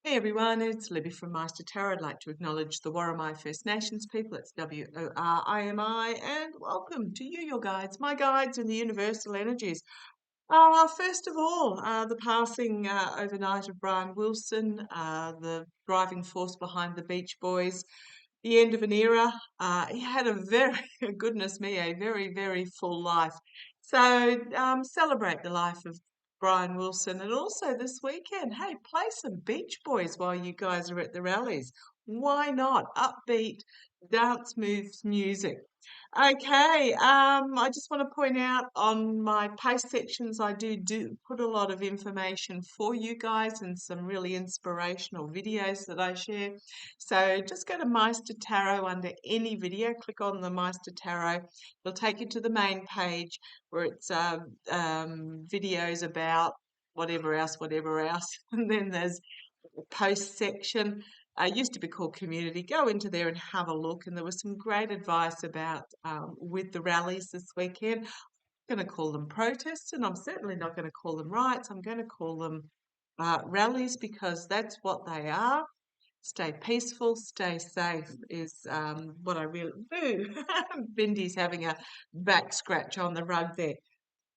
Hey everyone, it's Libby from Maighstir Tarot. I'd like to acknowledge the Worimi First Nations people. It's WORIMI, and welcome to you, your guides, my guides in the universal energies. First of all, the passing overnight of Brian Wilson, the driving force behind the Beach Boys, the end of an era. He had a very, goodness me, a very, very full life. So celebrate the life of Brian Wilson, and also this weekend, hey, play some Beach Boys while you guys are at the rallies. Why not? Upbeat dance moves music. Okay, I just want to point out on my post sections, I do put a lot of information for you guys and some really inspirational videos that I share. So just go to Maighstir Tarot under any video, click on the Maighstir Tarot. It'll take you to the main page where it's videos about whatever else, and then there's a post section. Used to be called community. Go into there and have a look. And there was some great advice about with the rallies this weekend. I'm going to call them protests, and I'm certainly not going to call them riots. I'm going to call them rallies because that's what they are. Stay peaceful, stay safe is what I really do. Bindy's having a back scratch on the rug there.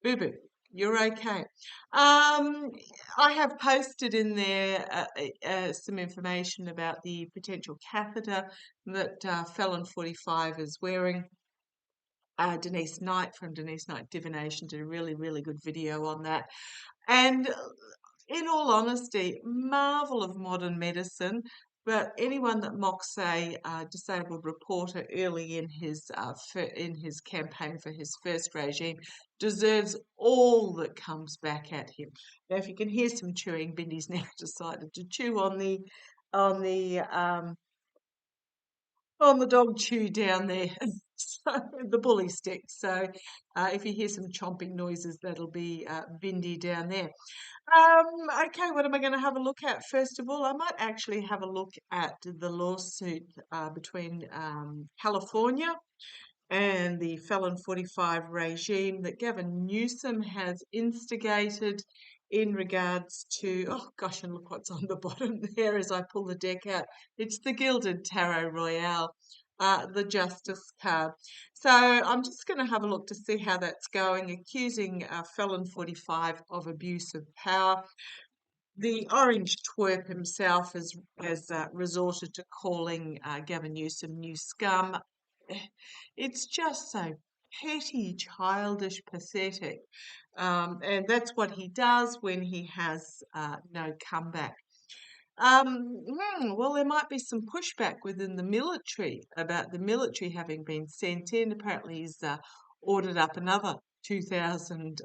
Boo boo, you're okay. I have posted in there some information about the potential catheter that Felon 45 is wearing. Denise Knight from Denise Knight Divination did a really, really good video on that. And in all honesty, marvel of modern medicine. But anyone that mocks a disabled reporter early in his campaign for his first regime deserves all that comes back at him. Now, if you can hear some chewing, Bindy's now decided to chew on the um, on the dog chew down there, so, the bully stick. So if you hear some chomping noises, that'll be Bindy down there. Okay, what am I going to have a look at? First of all, I might actually have a look at the lawsuit between California and the Felon 45 regime that Gavin Newsom has instigated in regards to, oh gosh, and look what's on the bottom there as I pull the deck out. It's the Gilded Tarot Royale, the Justice card. So I'm just going to have a look to see how that's going, accusing Felon 45 of abuse of power. The orange twerp himself has resorted to calling Gavin Newsom new scum. It's just so petty, childish, pathetic. And that's what he does when he has no comeback. Well, there might be some pushback within the military about the military having been sent in. Apparently, he's ordered up another 2,000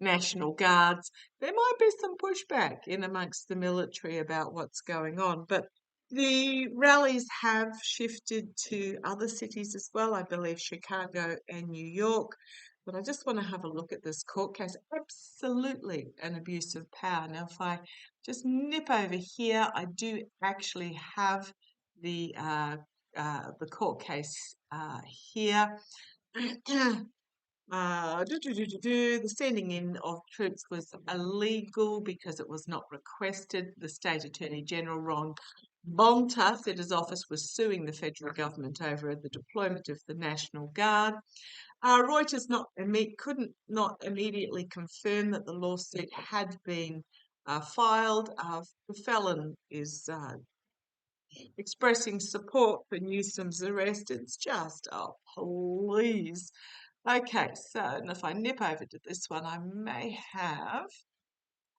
National Guards. There might be some pushback in amongst the military about what's going on, but the rallies have shifted to other cities as well, I believe Chicago and New York. But I just want to have a look at this court case. Absolutely an abuse of power. Now, if I just nip over here, I do actually have the court case here. The sending in of troops was illegal because it was not requested. The State Attorney General, Ron Bonta, said his office was suing the federal government over the deployment of the National Guard. Reuters couldn't not immediately confirm that the lawsuit had been filed. The felon is expressing support for Newsom's arrest. It's just, oh, please. Okay, so and if I nip over to this one, I may have,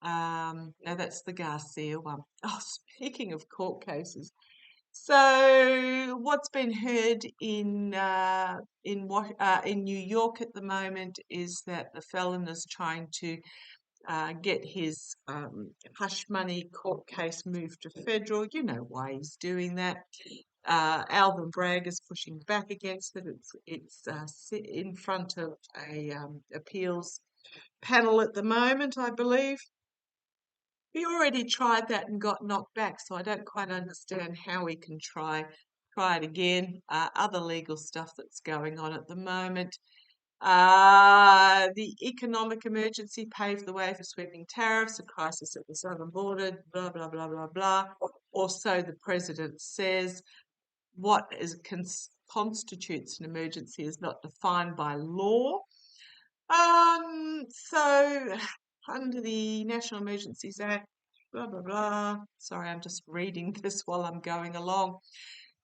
no, that's the Garcia one. Oh, speaking of court cases, so what's been heard in New York at the moment is that the felon is trying to get his hush money court case moved to federal. You know why he's doing that. Alvin Bragg is pushing back against it. It's in front of a appeals panel at the moment, I believe. He already tried that and got knocked back, so I don't quite understand how he can try it again. Other legal stuff that's going on at the moment. The economic emergency paved the way for sweeping tariffs, a crisis at the southern border, blah, blah, blah, blah, blah. Also, the president says what constitutes an emergency is not defined by law. So under the National Emergencies Act, blah, blah, blah. Sorry, I'm just reading this while I'm going along.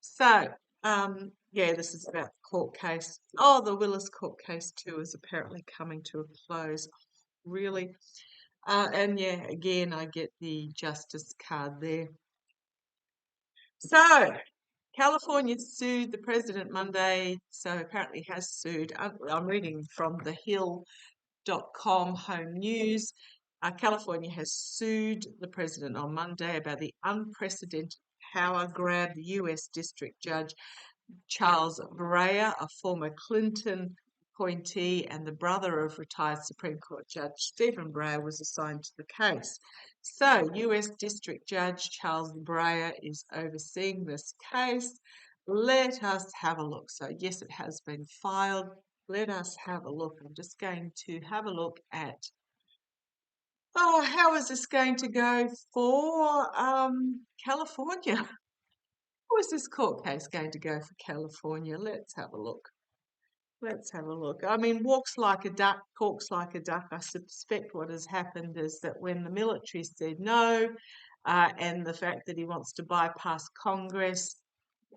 So, yeah, this is about the court case. Oh, the Willis court case too is apparently coming to a close. Really? And yeah, again, I get the justice card there. So, California sued the president Monday, so apparently has sued. I'm reading from the Hill.com home news. California has sued the president on Monday about the unprecedented power grab. The US District Judge Charles Breyer, a former Clinton appointee and the brother of retired Supreme Court Judge Stephen Breyer, was assigned to the case. So, US District Judge Charles Breyer is overseeing this case. Let us have a look. So, yes, it has been filed. Let us have a look. I'm just going to have a look at, how is this going to go for California? How is this court case going to go for California? Let's have a look. Let's have a look. I mean, walks like a duck, talks like a duck. I suspect what has happened is that when the military said no, and the fact that he wants to bypass Congress,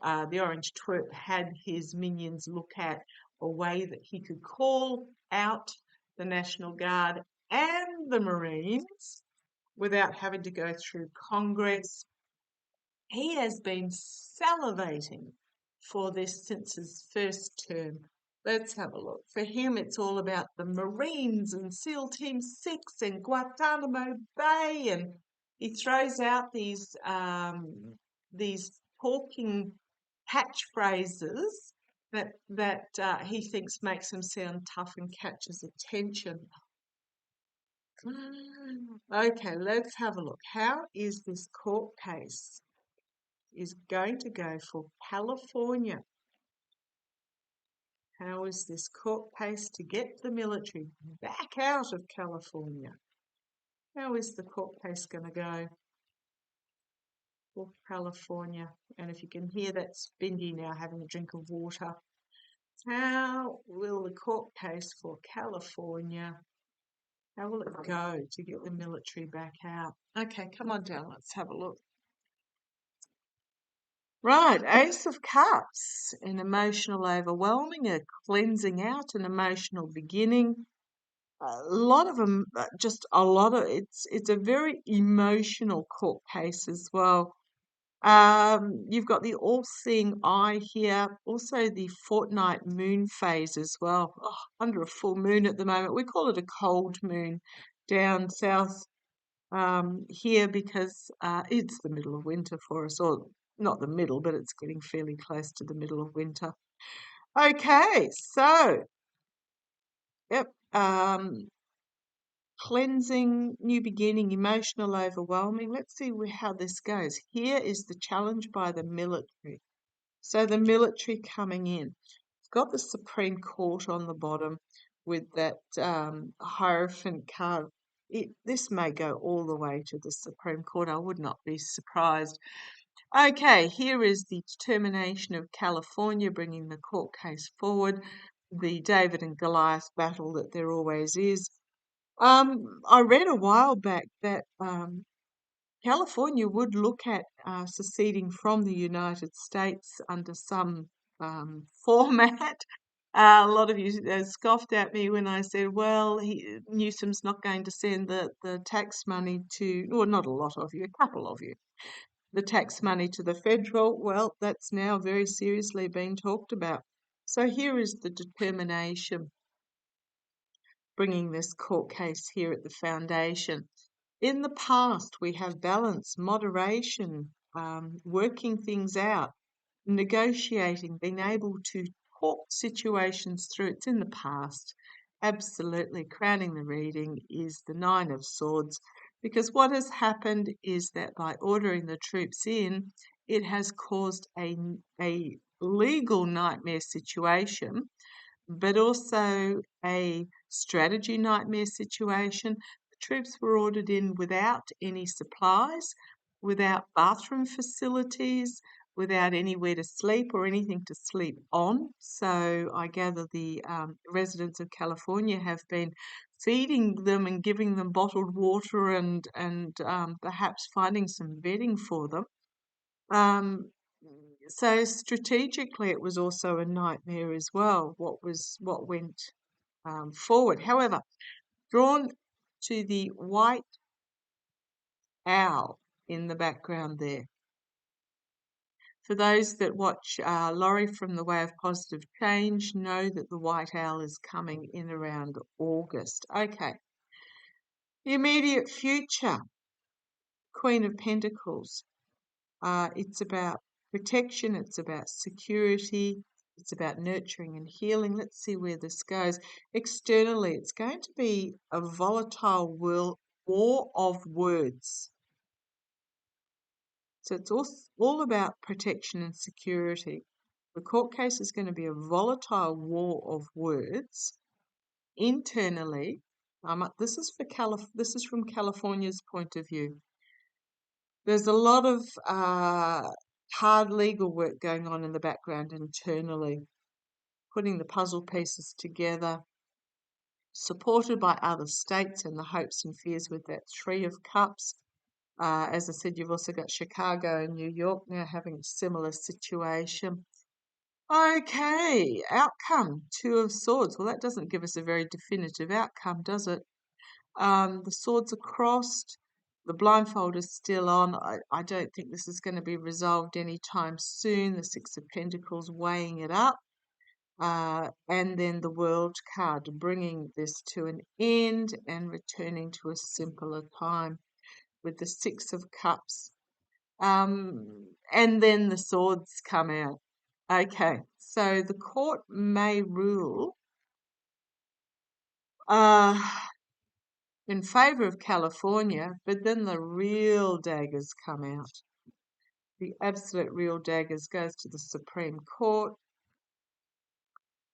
the Orange Twerp had his minions look at a way that he could call out the National Guard and the Marines without having to go through Congress. He has been salivating for this since his first term. Let's have a look. For him, it's all about the Marines and SEAL Team 6 and Guantanamo Bay, and he throws out these talking catchphrases that he thinks makes him sound tough and catches attention. Okay, let's have a look. How is this court case is going to go for California? How is this court case to get the military back out of California? How is the court case going to go for California? And if you can hear that Spindy now having a drink of water, how will the court case for California, how will it go to get the military back out? Okay, come on down, let's have a look. Right, Ace of Cups, an emotional overwhelming, a cleansing out, an emotional beginning. A lot of them, it's a very emotional court case as well. You've got the all-seeing eye here, also the fortnight moon phase as well. Oh, under a full moon at the moment. We call it a cold moon down south here because it's the middle of winter for us, or not the middle, but it's getting fairly close to the middle of winter. Okay, so, yep, cleansing, new beginning, emotional overwhelming. Let's see how this goes. Here is the challenge by the military. So the military coming in. It's got the Supreme Court on the bottom with that Hierophant card. This may go all the way to the Supreme Court. I would not be surprised. Okay, here is the determination of California bringing the court case forward, the David and Goliath battle that there always is. I read a while back that California would look at seceding from the United States under some format. A lot of you scoffed at me when I said, well, Newsom's not going to send the tax money to, well, not a lot of you, a couple of you, the tax money to the federal. Well, that's now very seriously being talked about. So here is the determination bringing this court case here at the foundation. In the past, we have balance, moderation, working things out, negotiating, being able to talk situations through. It's in the past. Absolutely. Crowning the reading is the Nine of Swords, because what has happened is that by ordering the troops in, it has caused a legal nightmare situation but also a strategy nightmare situation. The troops were ordered in without any supplies, without bathroom facilities, without anywhere to sleep or anything to sleep on. So I gather the residents of California have been feeding them and giving them bottled water and perhaps finding some bedding for them. Um, so strategically, it was also a nightmare as well. What went forward. However, drawn to the white owl in the background there. For those that watch Laurie from The Way of Positive Change, know that the white owl is coming in around August. Okay, the immediate future, Queen of Pentacles. It's about protection, it's about security, it's about nurturing and healing. Let's see where this goes. Externally, it's going to be a volatile war of words. So it's all about protection and security. The court case is going to be a volatile war of words. Internally, this is from California's point of view. There's a lot of hard legal work going on in the background internally, putting the puzzle pieces together, supported by other states and the hopes and fears with that Three of Cups. As I said, you've also got Chicago and New York now having a similar situation. Okay, outcome, Two of Swords. Well, that doesn't give us a very definitive outcome, does it? The swords are crossed. The blindfold is still on. I don't think this is going to be resolved anytime soon. The Six of Pentacles weighing it up. And then the World card, bringing this to an end and returning to a simpler time with the Six of Cups. And then the swords come out. Okay, so the court may rule in favour of California, but then the real daggers come out. The absolute real daggers goes to the Supreme Court.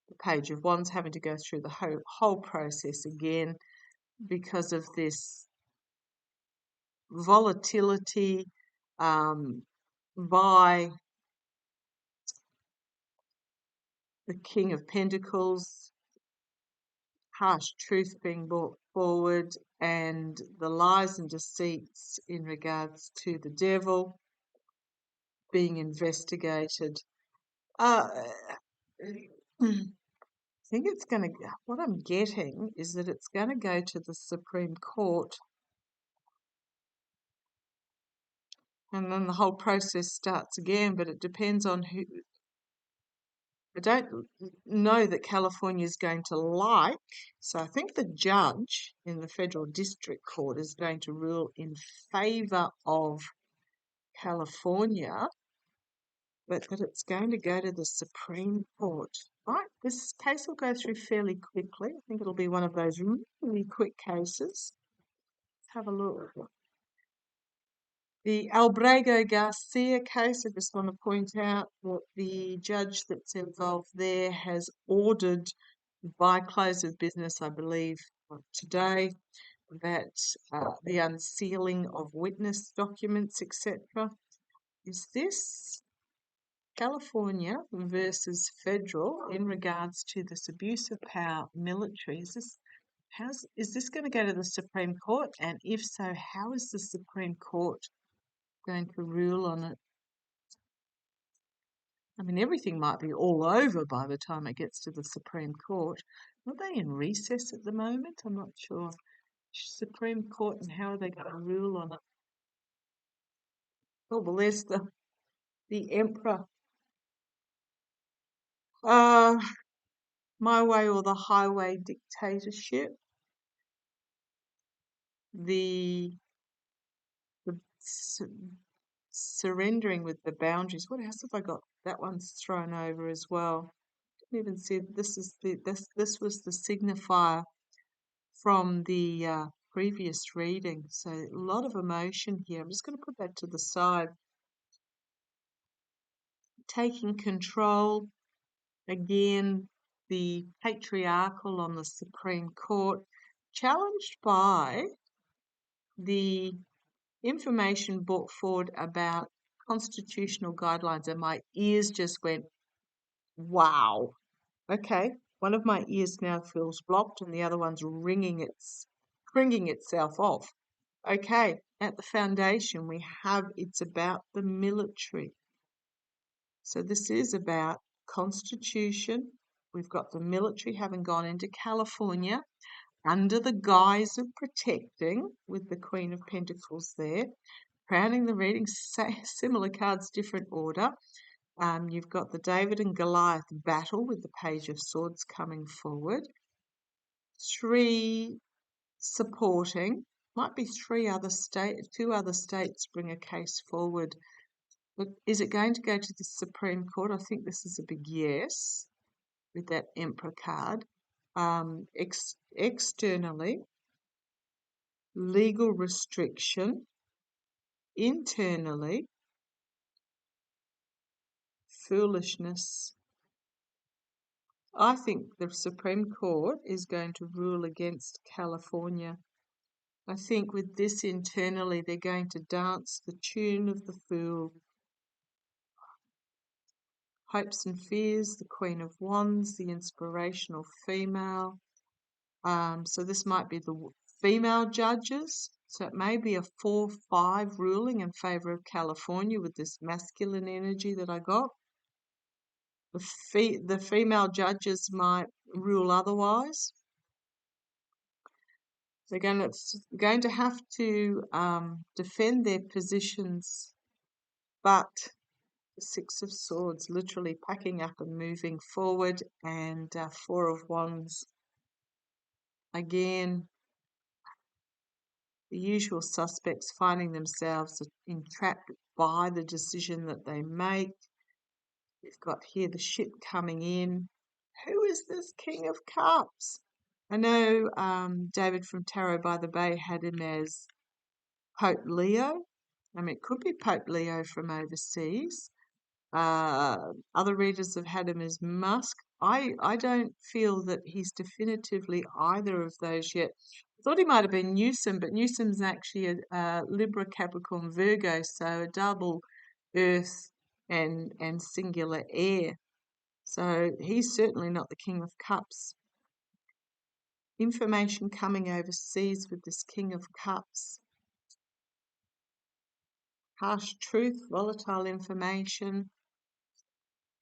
The Page of Wands having to go through the whole process again because of this volatility by the King of Pentacles, harsh truth being brought forward, and the lies and deceits in regards to the devil being investigated. I think it's going to, what I'm getting is that it's going to go to the Supreme Court, and then the whole process starts again, but it depends on who. I don't know that California is going to like, so I think the judge in the Federal District Court is going to rule in favour of California, but that it's going to go to the Supreme Court. Right, this case will go through fairly quickly. I think it'll be one of those really quick cases. Let's have a look. The Albrego Garcia case, I just want to point out that the judge that's involved there has ordered by close of business, I believe, today, that the unsealing of witness documents, etc. Is this California versus federal in regards to this abuse of power military? Is this going to go to the Supreme Court? And if so, how is the Supreme Court going to rule on it? I mean, everything might be all over by the time it gets to the Supreme Court. Are they in recess at the moment? I'm not sure. Supreme Court, and how are they going to rule on it? Oh, well, there's the Emperor. My way or the highway dictatorship. The surrendering with the boundaries. What else have I got? That one's thrown over as well. Didn't even see this was the signifier from the previous reading. So a lot of emotion here. I'm just going to put that to the side. Taking control again. the patriarchal on the Supreme Court, challenged by the information brought forward about constitutional guidelines, and my ears just went, wow. Okay, one of my ears now feels blocked and the other one's ringing itself off. Okay, at the foundation we have it's about the military. So this is about constitution. We've got the military having gone into California under the guise of protecting, with the Queen of Pentacles there, crowning the reading, similar cards, different order. You've got the David and Goliath battle with the Page of Swords coming forward. 3 supporting, might be 2 other states bring a case forward. But is it going to go to the Supreme Court? I think this is a big yes with that Emperor card. Externally, legal restriction. Internally, foolishness. I think the Supreme Court is going to rule against California. I think with this internally, they're going to dance the tune of the fool. Hopes and fears, the Queen of Wands, the inspirational female. So this might be the female judges. So it may be a 4-5 ruling in favour of California with this masculine energy that I got. The female judges might rule otherwise. They're going to have to defend their positions, but the 6 of Swords, literally packing up and moving forward, and 4 of Wands. Again, the usual suspects finding themselves entrapped by the decision that they make. We've got here the ship coming in. Who is this King of Cups? I know David from Tarot by the Bay had him as Pope Leo. I mean, it could be Pope Leo from overseas. Other readers have had him as Musk. I don't feel that he's definitively either of those yet. I thought he might have been Newsom, but Newsom's actually a Libra, Capricorn, Virgo, so a double Earth and singular air. So he's certainly not the King of Cups. Information coming overseas with this King of Cups. Harsh truth, volatile information,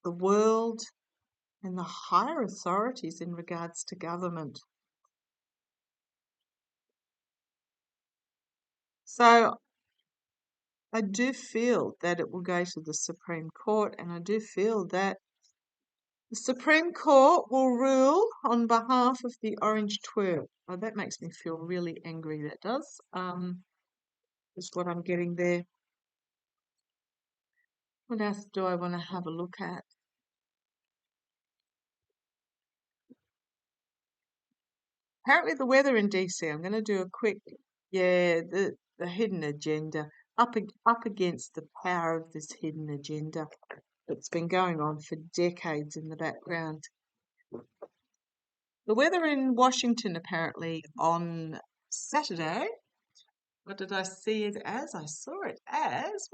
the world, and the higher authorities in regards to government. So I do feel that it will go to the Supreme Court, and I do feel that the Supreme Court will rule on behalf of the orange twerp. Oh, that makes me feel really angry, that does. Is what I'm getting there. What else do I want to have a look at? Apparently the weather in DC, I'm going to do a quick, the hidden agenda, up against the power of this hidden agenda that's been going on for decades in the background. The weather in Washington apparently on Saturday, what did I see it as? I saw it as,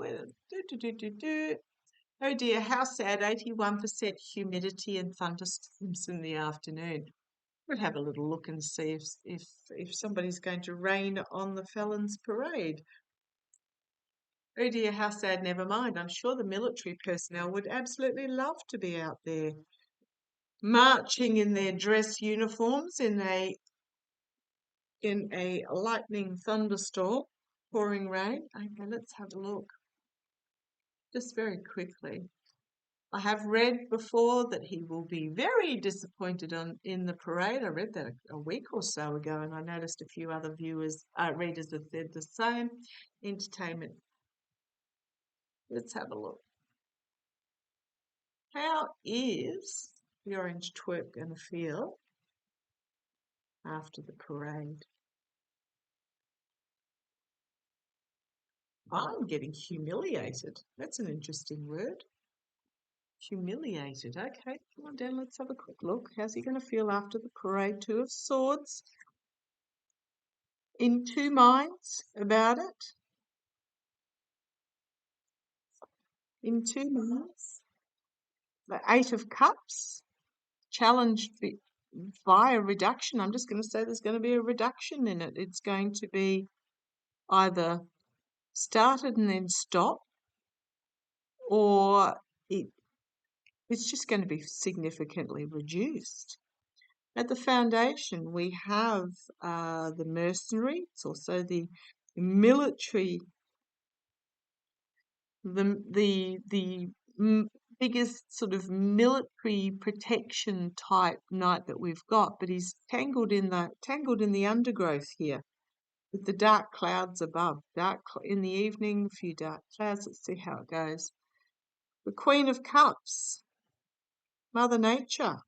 oh dear, how sad, 81% humidity and thunderstorms in the afternoon. We'll have a little look and see if somebody's going to rain on the Felons Parade. Oh dear, how sad, never mind. I'm sure the military personnel would absolutely love to be out there marching in their dress uniforms in a lightning thunderstorm, pouring rain. Okay, let's have a look. Just very quickly. I have read before that he will be very disappointed in the parade. I read that a week or so ago, and I noticed a few other readers have said the same. Entertainment. Let's have a look. How is the orange twerp going to feel after the parade? I'm getting humiliated. That's an interesting word. Humiliated. Okay, come on down. Let's have a quick look. How's he going to feel after the parade? Two of Swords. In two minds about it. In two minds. The Eight of Cups. Challenged via reduction. I'm just going to say there's going to be a reduction in it. It's going to be either started and then stopped, or it's just going to be significantly reduced. At the foundation, we have the mercenary. It's also the military, the biggest sort of military protection type knight that we've got. But he's tangled in the undergrowth here, with the dark clouds above. In the evening, a few dark clouds. Let's see how it goes. The Queen of Cups, Mother Nature,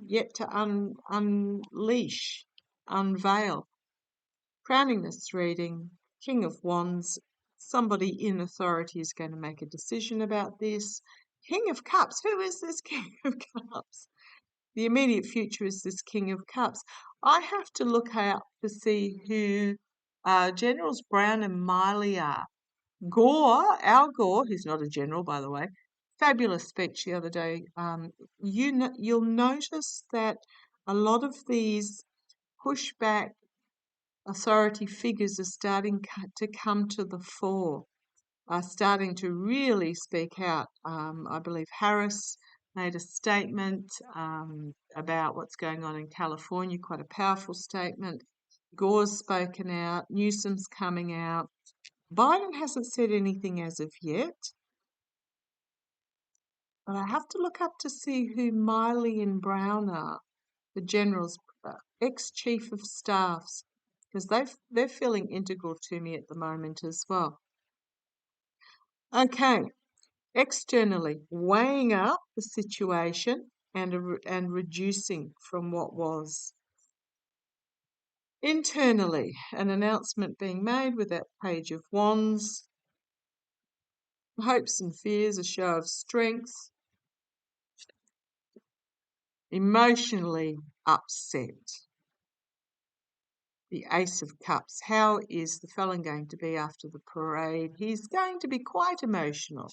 yet to unleash, unveil. Crowning this reading, King of Wands, somebody in authority is going to make a decision about this. King of Cups, who is this King of Cups? The immediate future is this King of Cups. I have to look out to see who Generals Brown and Miley are. Al Gore, who's not a general, by the way, fabulous speech the other day. You'll notice that a lot of these pushback authority figures are starting to come to the fore, are starting to really speak out. I believe Harris made a statement about what's going on in California, quite a powerful statement. Gore's spoken out, Newsom's coming out. Biden hasn't said anything as of yet, but I have to look up to see who Miley and Brown are, the generals, ex-chief of staffs, because they're feeling integral to me at the moment as well. Okay, externally, weighing up the situation and reducing from what was. Internally, an announcement being made with that Page of Wands. Hopes and fears, a show of strength. Emotionally upset. The Ace of Cups. How is the felon going to be after the parade? He's going to be quite emotional.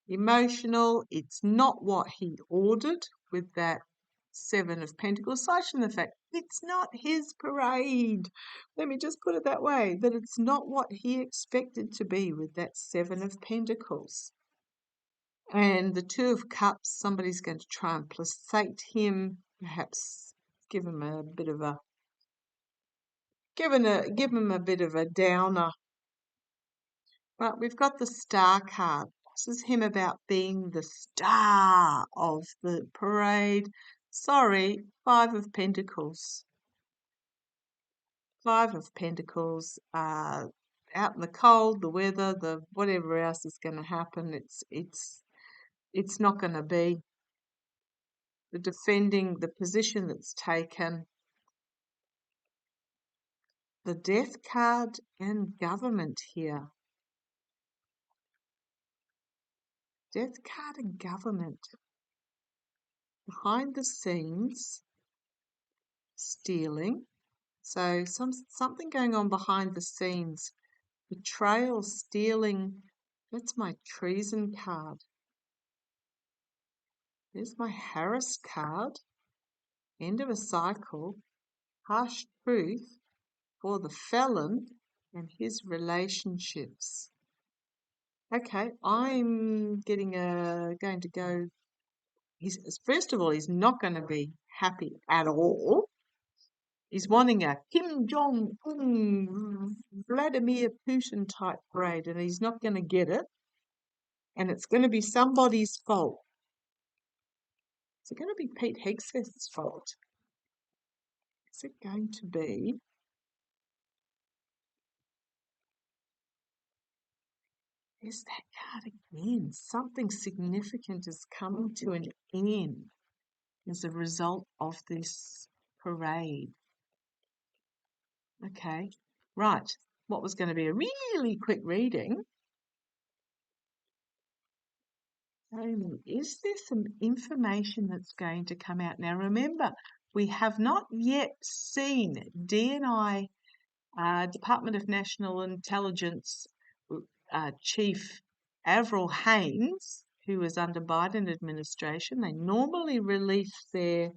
It's not what he ordered with that Seven of Pentacles, aside from the fact it's not his parade. Let me just put it that way, that it's not what he expected to be with that Seven of Pentacles. And the Two of Cups, somebody's going to try and placate him, perhaps give him a bit of a downer. But we've got the Star card. This is him about being the star of the parade. Sorry, Five of Pentacles. Five of Pentacles. Out in the cold, the weather, the whatever else is going to happen. It's not going to be. The defending the position that's taken. The Death card and Government here. Death card and Government. Behind the scenes, stealing. So something going on behind the scenes. Betrayal, stealing. That's my treason card. There's my Harris card. End of a cycle. Harsh truth for the felon and his relationships. Okay, I'm going to go. First of all, he's not going to be happy at all. He's wanting a Kim Jong-un, Vladimir Putin type parade, and he's not going to get it. And it's going to be somebody's fault. Is it going to be Pete Hegseth's fault? Is it going to be? There's that card again. Something significant is coming to an end as a result of this parade. Okay, right. What was going to be a really quick reading Amy, is there some information that's going to come out? Now, remember, we have not yet seen DNI, Department of National Intelligence Chief Avril Haines, who was under Biden administration. They normally release their,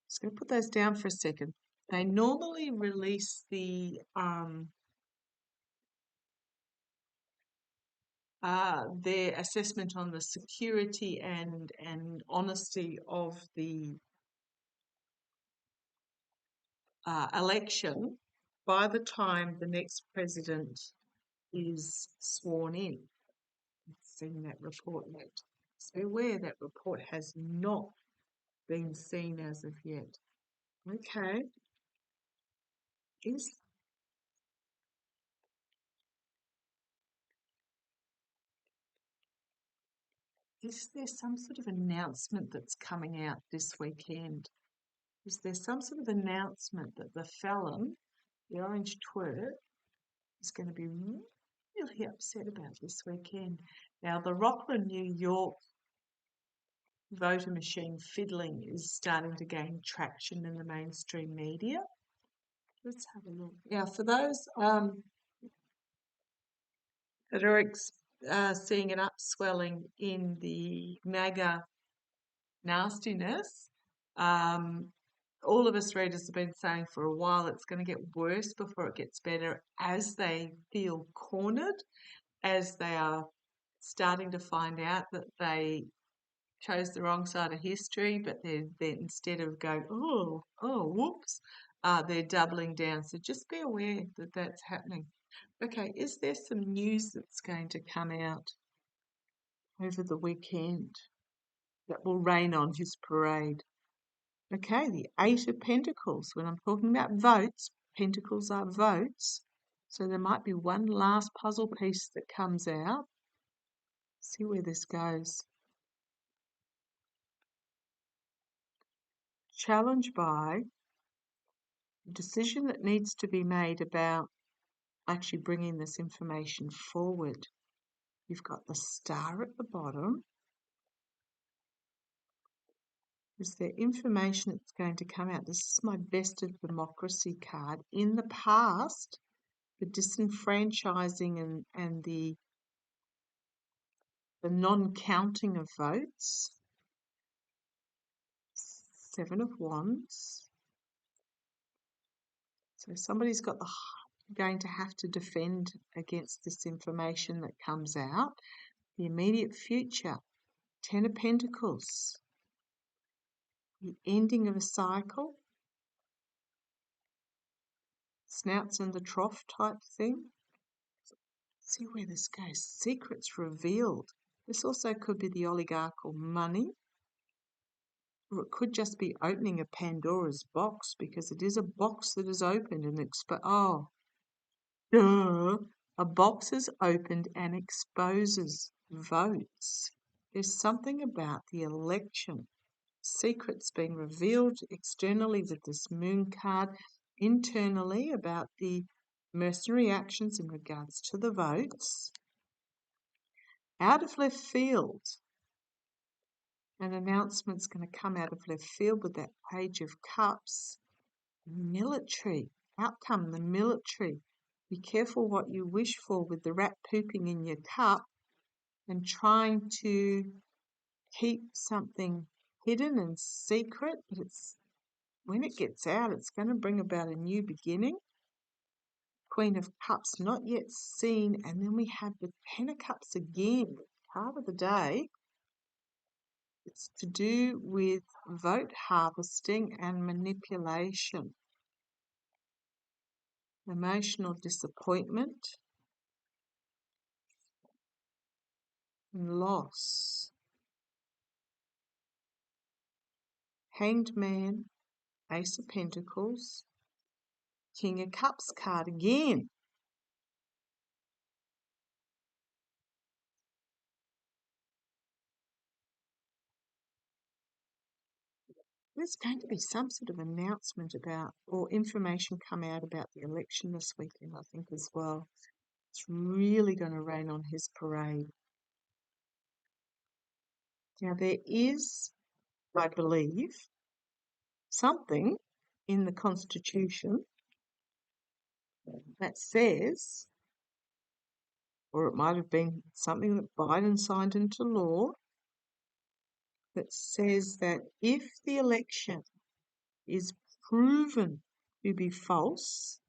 just going to put those down for a second. They normally release their assessment on the security and honesty of the election by the time the next president is sworn in. Seen that report yet? So aware that report has not been seen as of yet. Okay. Is there some sort of announcement that's coming out this weekend? Is there some sort of announcement that the felon, the orange twerp, is going to be really upset about this weekend? Now, the Rockland, New York voter machine fiddling is starting to gain traction in the mainstream media. Let's have a look. Now, for those that are seeing an upswelling in the MAGA nastiness, all of us readers have been saying for a while it's going to get worse before it gets better as they feel cornered, as they are starting to find out that they chose the wrong side of history, but they're instead of going, whoops, they're doubling down. So just be aware that that's happening. Okay, is there some news that's going to come out over the weekend that will rain on his parade? Okay, the Eight of Pentacles. When I'm talking about votes, pentacles are votes. So there might be one last puzzle piece that comes out. See where this goes. Challenged by a decision that needs to be made about actually bringing this information forward. You've got the star at the bottom. Is there information that's going to come out? This is my best of democracy card. In the past, the disenfranchising and the non-counting of votes. Seven of Wands. So somebody's going to have to defend against this information that comes out. The immediate future. Ten of Pentacles. The ending of a cycle. Snouts in the trough type thing. See where this goes. Secrets revealed. This also could be the oligarchical money, or it could just be opening a Pandora's box, because it is a box that is opened and duh, a box is opened and exposes votes. There's something about the election. Secrets being revealed externally with this moon card, internally about the mercenary actions in regards to the votes. Out of left field, an announcement's going to come out of left field with that Page of Cups. Military outcome, the military. Be careful what you wish for with the rat pooping in your cup and trying to keep something hidden and secret, but when it gets out, it's going to bring about a new beginning. Queen of Cups not yet seen, and then we have the Ten of Cups again, card of the day. It's to do with vote harvesting and manipulation, emotional disappointment and loss. Hanged Man, Ace of Pentacles, King of Cups card again. There's going to be some sort of announcement about, or information come out about the election this weekend, I think, as well. It's really going to rain on his parade. Now, there is, I believe, something in the Constitution that says, or it might have been something that Biden signed into law, that says that if the election is proven to be false,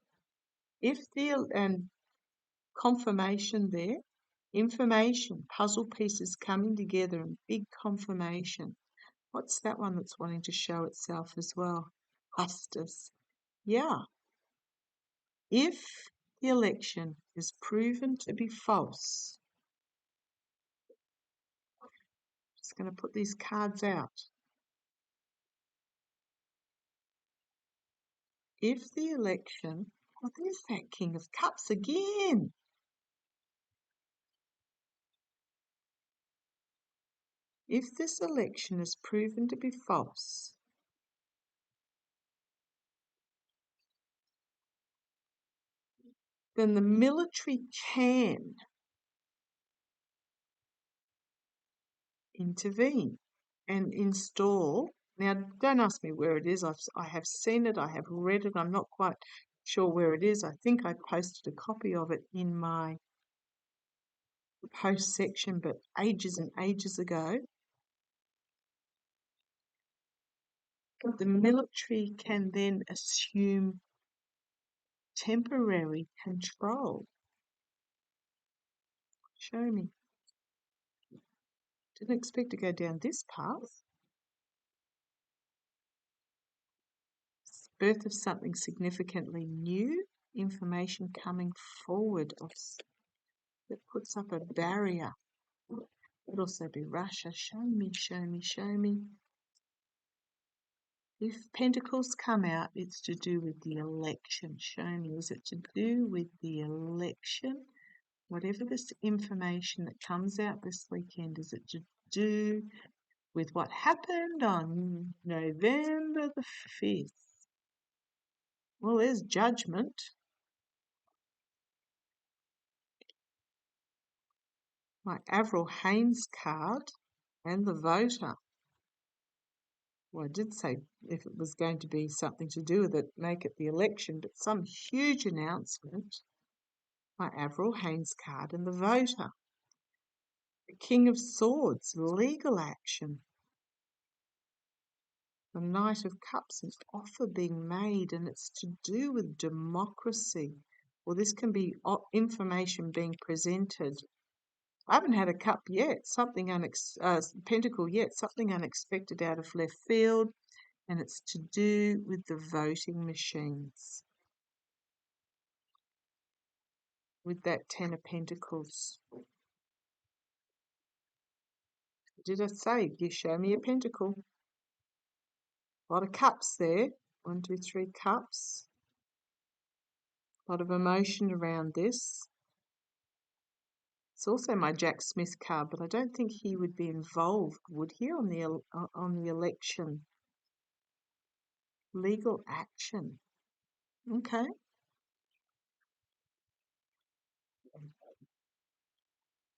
and confirmation there, information, puzzle pieces coming together in big confirmation. What's that one that's wanting to show itself as well? Justice. Yeah. If the election is proven to be false, I'm just going to put these cards out. If the election, oh, there's that King of Cups again. If this election is proven to be false, then the military can intervene and install. Now, don't ask me where it is. I have seen it. I have read it. I'm not quite sure where it is. I think I posted a copy of it in my post section, but ages and ages ago. The military can then assume temporary control. Show me. Didn't expect to go down this path. Birth of something significantly new, information coming forward that puts up a barrier. Could also be Russia. Show me, show me, show me. If Pentacles come out, it's to do with the election. Show me, is it to do with the election? Whatever this information that comes out this weekend, is it to do with what happened on November the 5th? Well, there's judgment. My Avril Haines card and the voter. Well, I did say if it was going to be something to do with it, make it the election, but some huge announcement. My Avril Haines card and the voter. The King of Swords, legal action. The Knight of Cups, an offer being made, and it's to do with democracy. Well, this can be information being presented. I haven't had a cup yet, pentacle yet, something unexpected out of left field, and it's to do with the voting machines. With that 10 of Pentacles. Did I say, you show me a pentacle? A lot of cups there. 1, 2, 3 cups. A lot of emotion around this. It's also my Jack Smith card, but I don't think he would be involved, would he, on the election? Legal action. Okay.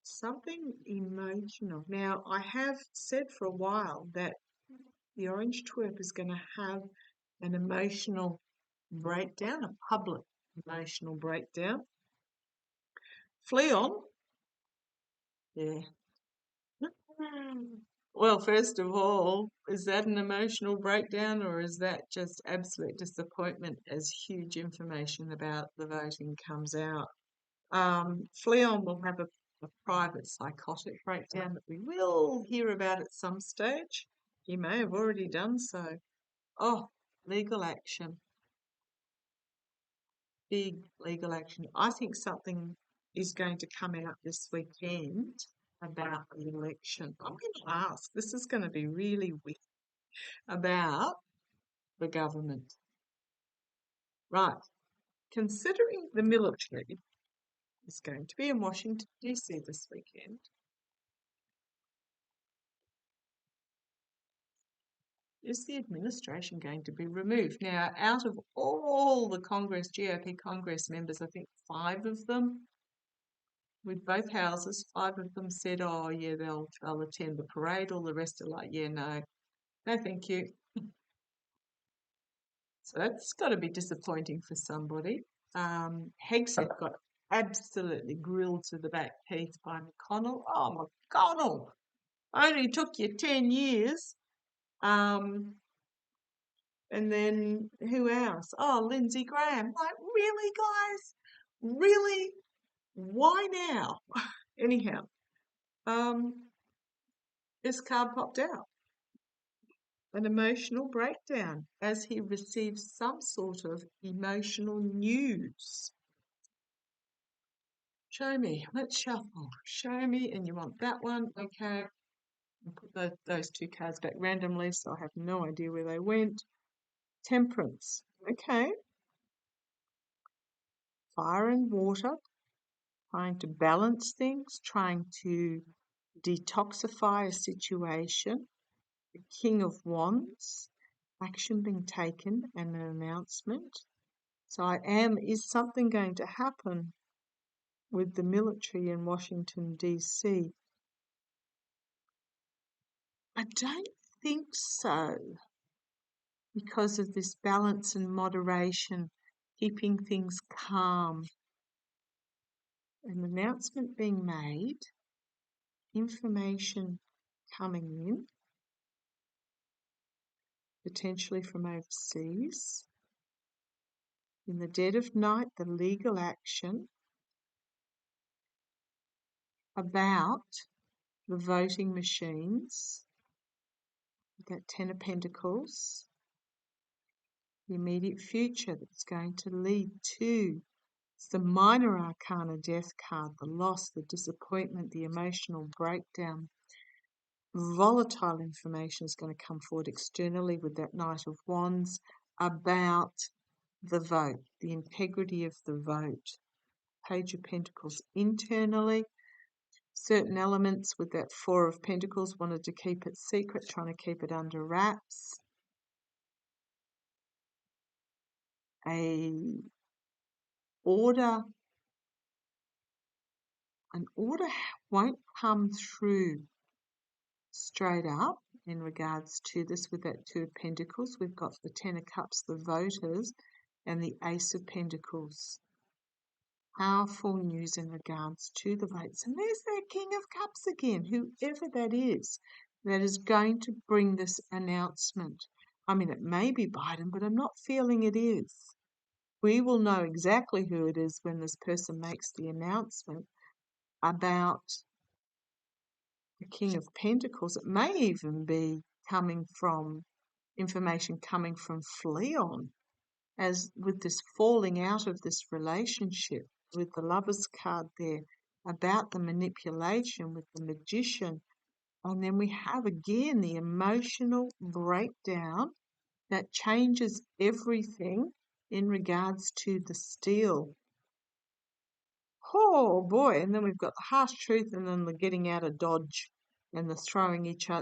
Something emotional. Now, I have said for a while that the Orange Twerp is going to have an emotional breakdown, a public emotional breakdown. Fleon. Yeah. Well, first of all, is that an emotional breakdown or is that just absolute disappointment as huge information about the voting comes out? Fleon will have a private psychotic breakdown that we will hear about at some stage. He may have already done so. Oh, legal action. Big legal action. I think something is going to come out this weekend about the election. I'm going to ask, this is going to be really weird, about the government. Right. Considering the military is going to be in Washington, D.C. this weekend, is the administration going to be removed? Now, out of all the GOP Congress members, I think 5 of them with both houses. 5 of them said, oh, yeah, they'll attend the parade. All the rest are like, yeah, no, no, thank you. So that's got to be disappointing for somebody. Hegseth got absolutely grilled to the back teeth by McConnell. Oh, McConnell, only took you 10 years. And then who else? Oh, Lindsey Graham. Like, really, guys? Really? Why now? Anyhow, this card popped out. An emotional breakdown as he receives some sort of emotional news. Show me. Let's shuffle. Show me, and you want that one. Okay. I'll put those 2 cards back randomly, so I have no idea where they went. Temperance. Okay. Fire and water. Trying to balance things, trying to detoxify a situation. The King of Wands. Action being taken and an announcement. So is something going to happen with the military in Washington, D.C.? I don't think so, because of this balance and moderation, keeping things calm. An announcement being made, information coming in, potentially from overseas. In the dead of night, the legal action about the voting machines, that 10 of Pentacles, the immediate future that's going to lead to. It's the minor arcana death card, the loss, the disappointment, the emotional breakdown. Volatile information is going to come forward externally with that Knight of Wands about the vote, the integrity of the vote. Page of Pentacles internally. Certain elements with that 4 of Pentacles wanted to keep it secret, trying to keep it under wraps. An order won't come through straight up in regards to this with that 2 of Pentacles. We've got the 10 of Cups, the voters, and the Ace of Pentacles. Powerful news in regards to the votes. And there's that King of Cups again, whoever that is going to bring this announcement. I mean, it may be Biden, but I'm not feeling it is. We will know exactly who it is when this person makes the announcement about the King of Pentacles. It may even be information coming from Fleon, as with this falling out of this relationship, with the Lover's card there, about the manipulation with the Magician. And then we have again the emotional breakdown that changes everything in regards to the Steel. Oh boy, and then we've got the harsh truth, and then the getting out of Dodge, and the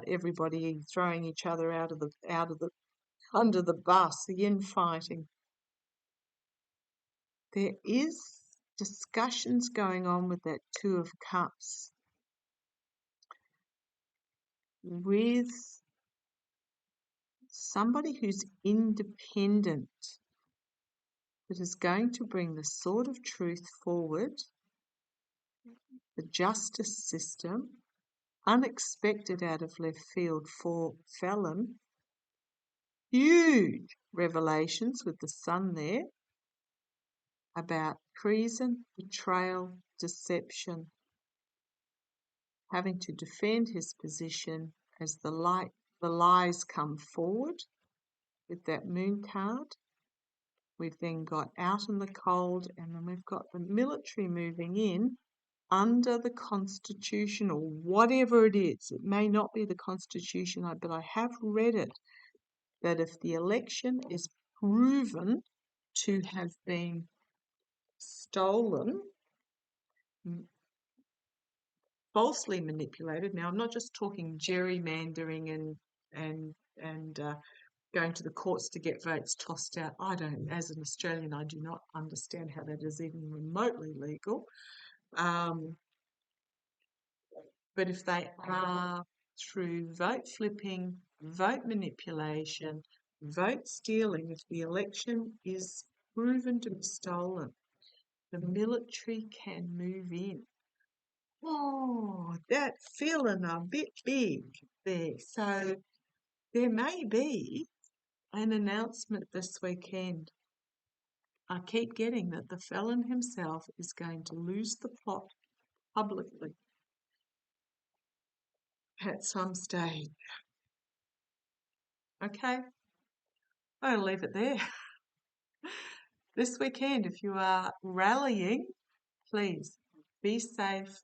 everybody throwing each other under the bus, the infighting. There is discussions going on with that 2 of Cups with somebody who's independent, that is going to bring the sword of truth forward, the justice system, unexpected out of left field for Felon. Huge revelations with the Sun there about treason, betrayal, deception, having to defend his position as the lies come forward with that Moon card. We've then got out in the cold, and then we've got the military moving in under the Constitution, or whatever it is. It may not be the Constitution, but I have read it, that if the election is proven to have been stolen, falsely manipulated. Now, I'm not just talking gerrymandering and going to the courts to get votes tossed out. As an Australian, I do not understand how that is even remotely legal. But if they are through vote flipping, vote manipulation, vote stealing, if the election is proven to be stolen, the military can move in. Oh, that's feeling a bit big there. So there may be an announcement this weekend. I keep getting that the felon himself is going to lose the plot publicly at some stage. Okay, I'll leave it there. This weekend, if you are rallying, please be safe,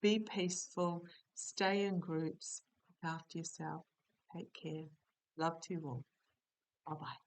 be peaceful, stay in groups, look after yourself, take care. Love to you all. Bye bye.